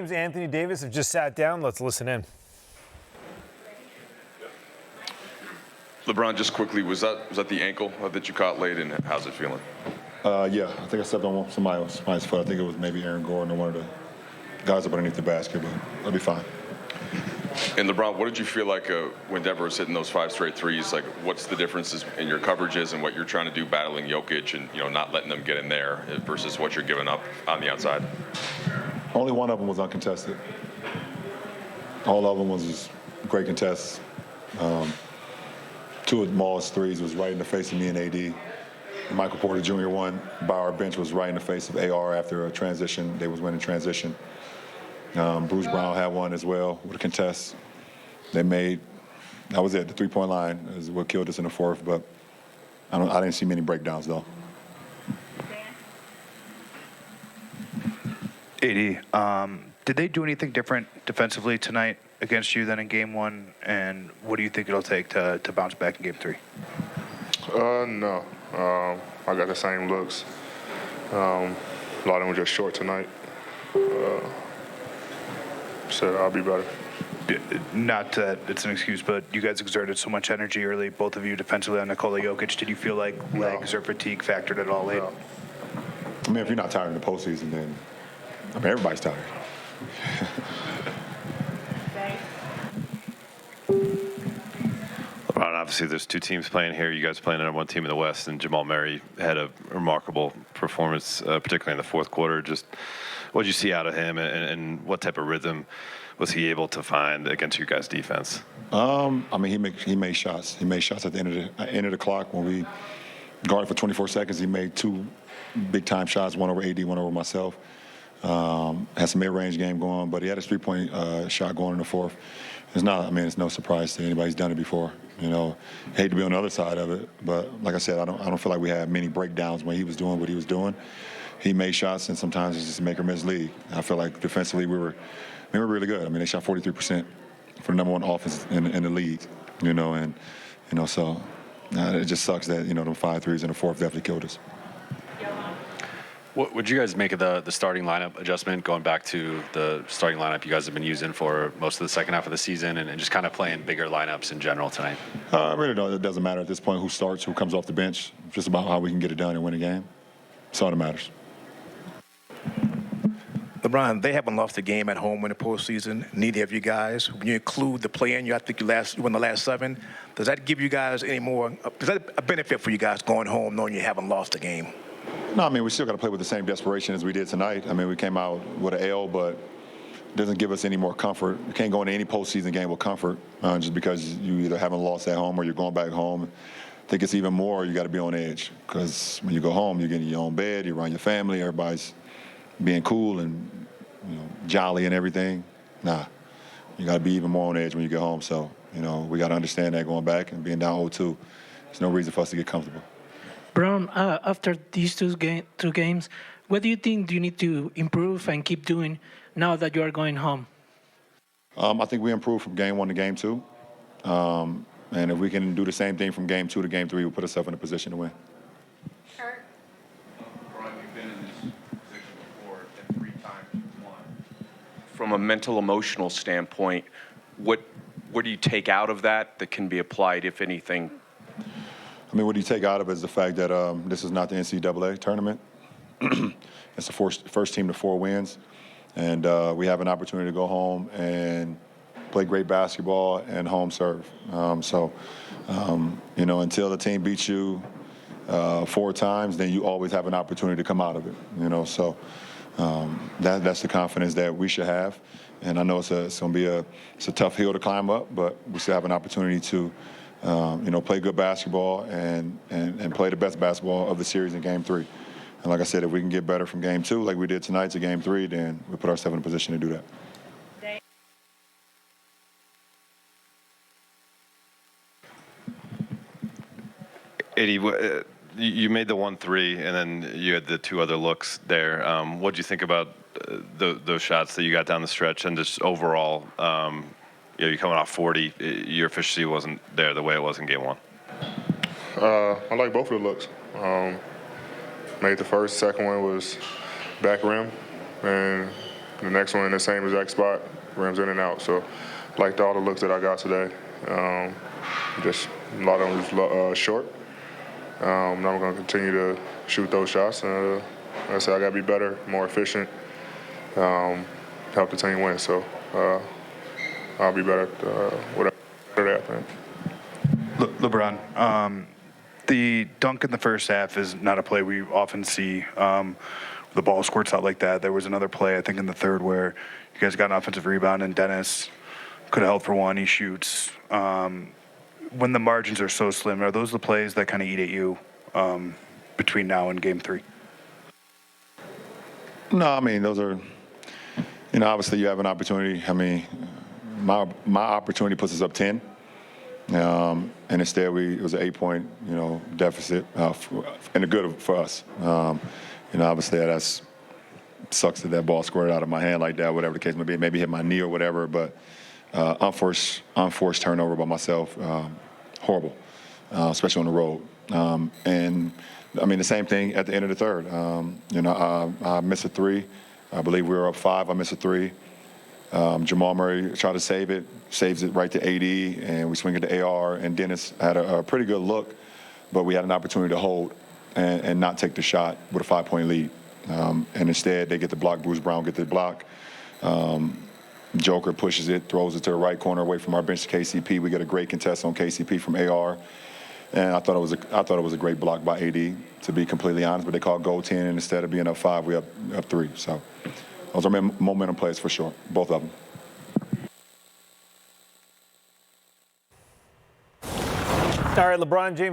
Anthony Davis have just sat down. Let's listen in. Lebron, just quickly, was that the ankle that you caught late, and how's it feeling? Yeah, I think I stepped on somebody's foot. I think it was maybe Aaron Gordon or one of the guys up underneath the basket, but I'll be fine. And LeBron, what did you feel like when Denver was hitting those 5 straight threes? Like, what's the differences in your coverages and what you're trying to do battling Jokic and not letting them get in there versus what you're giving up on the outside? Only one of them was uncontested. All of them was just great contests. Two of Maul's threes was right in the face of me and AD. Michael Porter Jr. one by our bench was right in the face of AR after a transition. They was winning transition. Bruce Brown had one as well with a contest. They made, that was it. The three-point line is what killed us in the fourth, but I didn't see many breakdowns though. AD, did they do anything different defensively tonight against you than in Game 1? And what do you think it'll take to bounce back in Game 3? No. I got the same looks. A lot of them were just short tonight. So I'll be better. Not that it's an excuse, but you guys exerted so much energy early, both of you defensively on Nikola Jokic. Did you feel like legs or fatigue factored at all late? No. I mean, if you're not tired in the postseason, then everybody's tired. Obviously, there's two teams playing here. You guys playing on one team in the West, and Jamal Murray had a remarkable performance, particularly in the fourth quarter. Just what did you see out of him, and what type of rhythm was he able to find against your guys' defense? I mean, he made shots. He made shots at the end of the clock when we guarded for 24 seconds. He made two big-time shots, one over AD, one over myself. Had some mid-range game going, but he had a three-point shot going in the fourth. It's no surprise to anybody who's done it before. Hate to be on the other side of it, but like I said, I don't feel like we had many breakdowns when he was doing what he was doing. He made shots, and sometimes it's just a make or miss league. I feel like defensively we were really good. I mean, they shot 43% for the number one offense in the league. So it just sucks that them 5 threes in the fourth definitely killed us. What would you guys make of the starting lineup adjustment, going back to the starting lineup you guys have been using for most of the second half of the season and just kind of playing bigger lineups in general tonight? I really don't. It doesn't matter at this point who starts, who comes off the bench. It's just about how we can get it done and win a game. That's all that matters. LeBron, they haven't lost a game at home in the postseason. Neither of you guys. When you include the play-in, I think you won the last 7. Does that give you guys any more? Is that a benefit for you guys going home knowing you haven't lost a game? No, I mean, we still got to play with the same desperation as we did tonight. I mean, we came out with an L, but it doesn't give us any more comfort. You can't go into any postseason game with comfort just because you either haven't lost at home or you're going back home. I think it's even more you got to be on edge because when you go home, you're getting your own bed, you're around your family, everybody's being cool and jolly and everything. Nah, you got to be even more on edge when you get home. So, we got to understand that going back and being down 0-2, there's no reason for us to get comfortable. Bron, after these two games, what do you think you need to improve and keep doing now that you are going home? I think we improved from game 1 to game 2. And if we can do the same thing from game 2 to game 3, we'll put ourselves in a position to win. Bron, you've been in this position before, and 3 times you've won. From a mental, emotional standpoint, what do you take out of that can be applied, if anything? I mean, what you take out of it is the fact that this is not the NCAA tournament. It's the first team to 4 wins. And we have an opportunity to go home and play great basketball and home serve. Until the team beats you 4 times, then you always have an opportunity to come out of it. That's the confidence that we should have. And I know it's going to be a tough hill to climb up, but we still have an opportunity to play good basketball and play the best basketball of the series in Game 3. And like I said, if we can get better from Game 2 like we did tonight to Game 3, then we put ourselves in a position to do that. Eddie, you made the 1-3, and then you had the 2 other looks there. What did you think about those shots that you got down the stretch and just overall? You're coming off 40. Your efficiency wasn't there the way it was in Game 1. I like both of the looks. Made the first, second one was back rim, and the next one in the same exact spot, rims in and out. So, liked all the looks that I got today. Just a lot of them was short. Now I'm going to continue to shoot those shots. Like I said, I got to be better, more efficient, help the team win. So I'll be better whatever that happens. LeBron, the dunk in the first half is not a play we often see. The ball squirts out like that. There was another play, I think, in the third where you guys got an offensive rebound and Dennis could have held for one. He shoots. When the margins are so slim, are those the plays that kind of eat at you between now and Game 3? No, I mean, those are, obviously you have an opportunity. I mean, my opportunity puts us up 10. And instead it was an 8-point, deficit, and a good for us. Obviously that sucks that ball squirted out of my hand like that, whatever the case may be. Maybe hit my knee or whatever, but unforced turnover by myself, horrible, especially on the road. And I mean the same thing at the end of the third. I missed a three. I believe we were up 5. I missed a three. Jamal Murray tried to save it, saves it right to AD, and we swing it to AR. And Dennis had a pretty good look, but we had an opportunity to hold and not take the shot with a 5-point lead. And instead, they get the block. Bruce Brown get the block. Joker pushes it, throws it to the right corner away from our bench to KCP. We get a great contest on KCP from AR. And I thought it was a great block by AD, to be completely honest. But they called goaltending, and instead of being up 5, we up 3. So those are momentum plays for sure, both of them. All right, LeBron James.